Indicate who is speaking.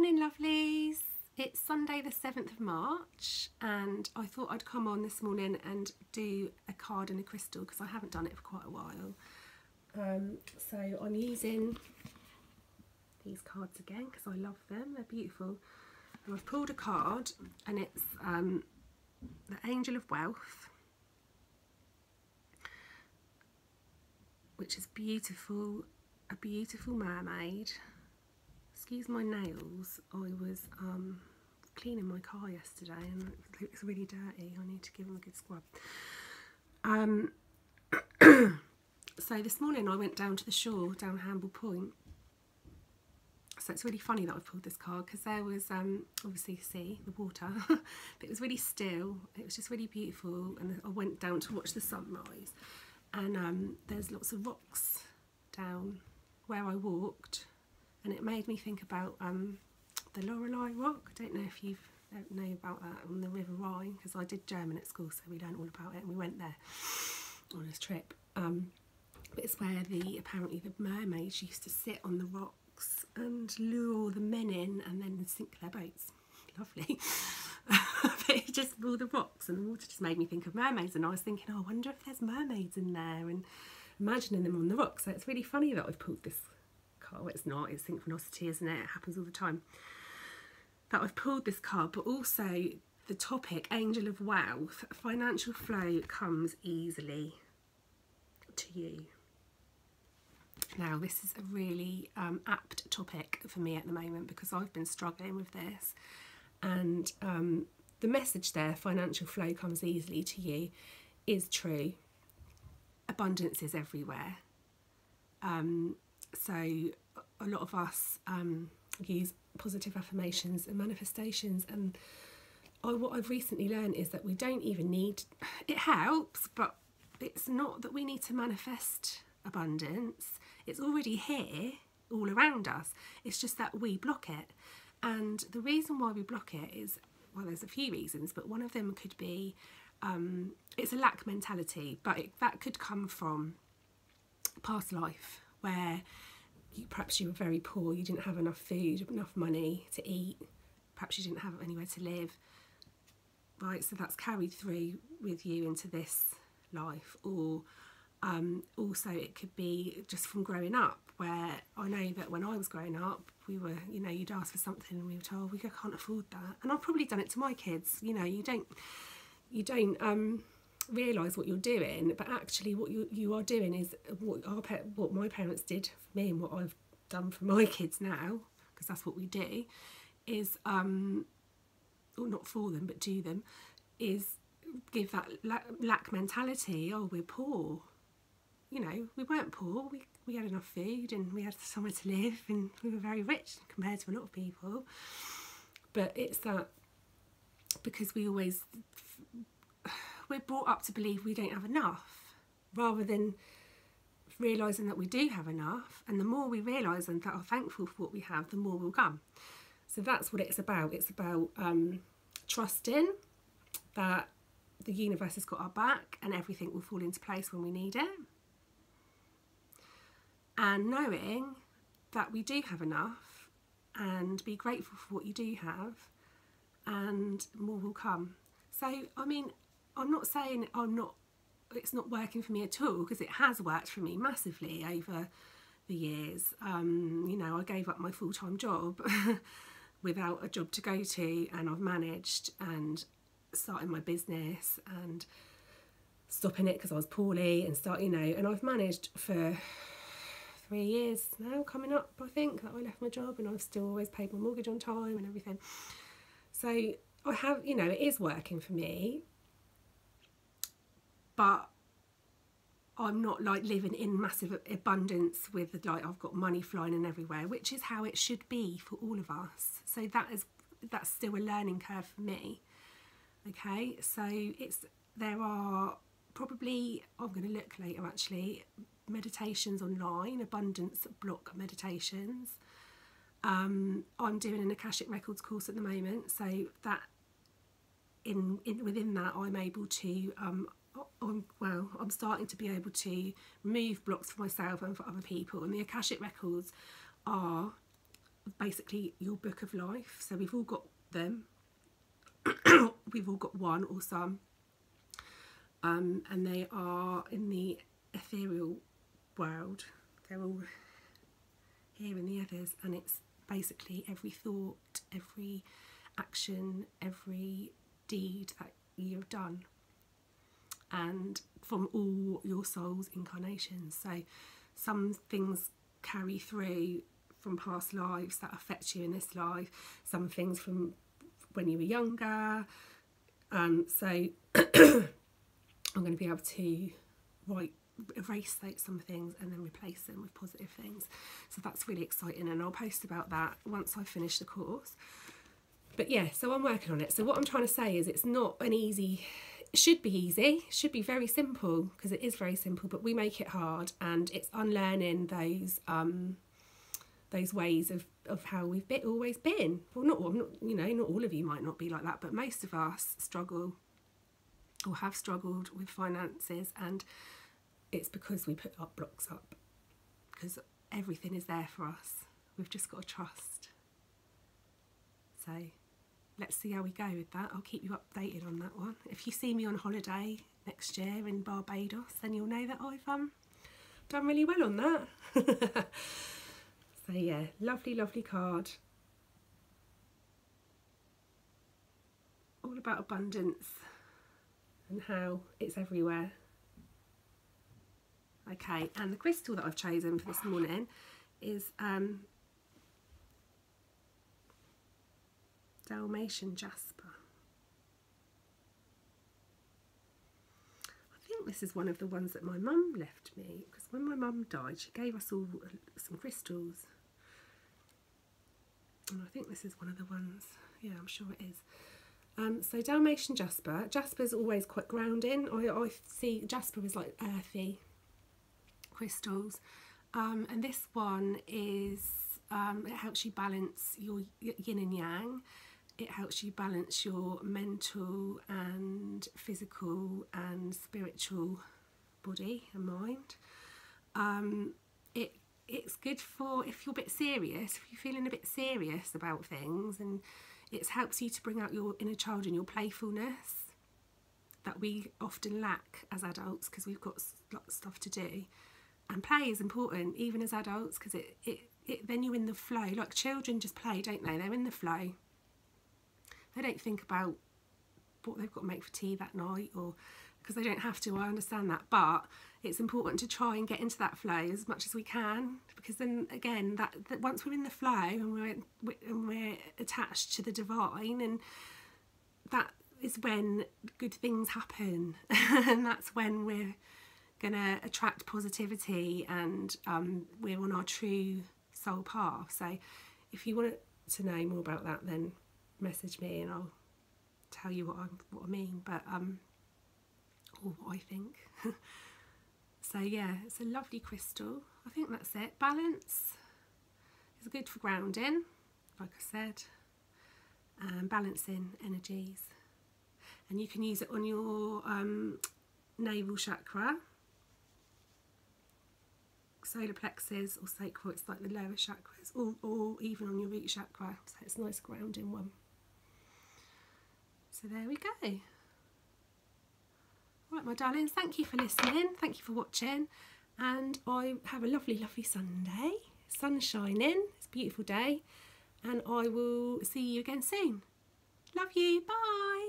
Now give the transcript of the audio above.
Speaker 1: morning, lovelies. It's Sunday the 7th of March and I thought I'd come on this morning and do a card and a crystal because I haven't done it for quite a while. So I'm using these cards again because I love them, they're beautiful. And I've pulled a card and it's the Angel of Wealth, which is beautiful, a beautiful mermaid. Excuse my nails, I was cleaning my car yesterday and it looks really dirty. I need to give them a good scrub. So this morning I went down to the shore, down Hamble Point. So it's really funny that I've pulled this card because there was obviously the sea, the water, but it was really still. It was just really beautiful, and I went down to watch the sunrise. And there's lots of rocks down where I walked. And it made me think about the Lorelei Rock. I don't know if you know about that on the River Rhine, because I did German at school, so we learned all about it and we went there on this trip. But it's where apparently the mermaids used to sit on the rocks and lure the men in and then sink their boats. Lovely. But it just all the rocks and the water just made me think of mermaids, and I was thinking, oh, I wonder if there's mermaids in there, and imagining them on the rocks. So it's really funny that I've pulled this. Oh, it's not, it's synchronicity, isn't it? It happens all the time. That I've pulled this card, but also the topic, Angel of Wealth, financial flow comes easily to you. Now, this is a really apt topic for me at the moment because I've been struggling with this. And the message there, financial flow comes easily to you, is true. Abundance is everywhere. So a lot of us use positive affirmations and manifestations, and what I've recently learned is that we don't even need, it helps, but it's not that we need to manifest abundance. It's already here all around us. It's just that we block it. And the reason why we block it is, well, there's a few reasons, but one of them could be it's a lack mentality, but that could come from past life, where perhaps you were very poor, you didn't have enough food, enough money to eat, perhaps you didn't have anywhere to live, right? So that's carried through with you into this life. Or also it could be just from growing up, where I know that when I was growing up, we were, you know, you'd ask for something and we were told we can't afford that. And I've probably done it to my kids, you know, you don't realise what you're doing, but actually what you are doing is what my parents did for me and what I've done for my kids now, because that's what we do, is or not for them but to them, is give that lack mentality. Oh, we're poor, you know, we weren't poor, we had enough food and we had somewhere to live and we were very rich compared to a lot of people. But it's that because we're brought up to believe we don't have enough, rather than realising that we do have enough. And the more we realise and that are thankful for what we have, the more will come. So that's what it's about. It's about trusting that the universe has got our back and everything will fall into place when we need it. And knowing that we do have enough, and be grateful for what you do have, and more will come. So, I mean, I'm not saying it's not working for me at all, because it has worked for me massively over the years. You know, I gave up my full-time job without a job to go to, and I've managed, and starting my business and stopping it because I was poorly, and and I've managed for 3 years now, coming up, I think, that I left my job, and I've still always paid my mortgage on time and everything. So I have, you know, it is working for me. But I'm not like living in massive abundance with like I've got money flying in everywhere, which is how it should be for all of us. So that's still a learning curve for me. Okay, so there are probably, I'm going to look later actually, meditations online, abundance block meditations. I'm doing an Akashic Records course at the moment, so that within that I'm able to I'm starting to be able to remove blocks for myself and for other people. And the Akashic Records are basically your book of life. So we've all got them. We've all got one or some. And they are in the ethereal world. They're all here in the others, and it's basically every thought, every action, every deed that you've done, and from all your soul's incarnations. So some things carry through from past lives that affect you in this life, some things from when you were younger. So I'm going to be able to erase some things and then replace them with positive things. So that's really exciting, and I'll post about that once I finish the course. But yeah, so I'm working on it. So what I'm trying to say is it's not an easy, it should be easy, it should be very simple, because it is very simple, but we make it hard, and it's unlearning those ways of how we've always been. Well, not you know, not all of you might not be like that, but most of us struggle or have struggled with finances, and it's because we put our blocks up, because everything is there for us. We've just got to trust. So let's see how we go with that. I'll keep you updated on that one. If you see me on holiday next year in Barbados, then you'll know that I've done really well on that. So yeah, lovely, lovely card. All about abundance and how it's everywhere. Okay, and the crystal that I've chosen for this morning is Dalmatian Jasper. I think this is one of the ones that my mum left me, because when my mum died, she gave us all some crystals. And I think this is one of the ones. Yeah, I'm sure it is. So Dalmatian Jasper. Jasper's always quite grounding. I see Jasper as like earthy crystals. And this one is, it helps you balance your yin and yang. It helps you balance your mental and physical and spiritual body and mind. It's good for if you're a bit serious, if you're feeling a bit serious about things, and it helps you to bring out your inner child and your playfulness that we often lack as adults, because we've got lots of stuff to do. And play is important, even as adults, because then you're in the flow. Like children just play, don't they? They're in the flow. They don't think about what they've got to make for tea that night, or because they don't have to. I understand that, but it's important to try and get into that flow as much as we can, because then again, that once we're in the flow and we're attached to the divine, and that is when good things happen, and that's when we're gonna attract positivity, and we're on our true soul path. So if you want to know more about that, then message me and I'll tell you what I mean, but or what I think. So yeah, it's a lovely crystal. I think that's it. Balance is good for grounding, like I said, balancing energies, and you can use it on your navel chakra, solar plexus, or sacral. It's like the lower chakras, or even on your root chakra. So it's a nice grounding one. So there we go. Right, my darlings, thank you for listening, thank you for watching, and I have a lovely, lovely Sunday. Sun's shining, it's a beautiful day, and I will see you again soon. Love you, bye.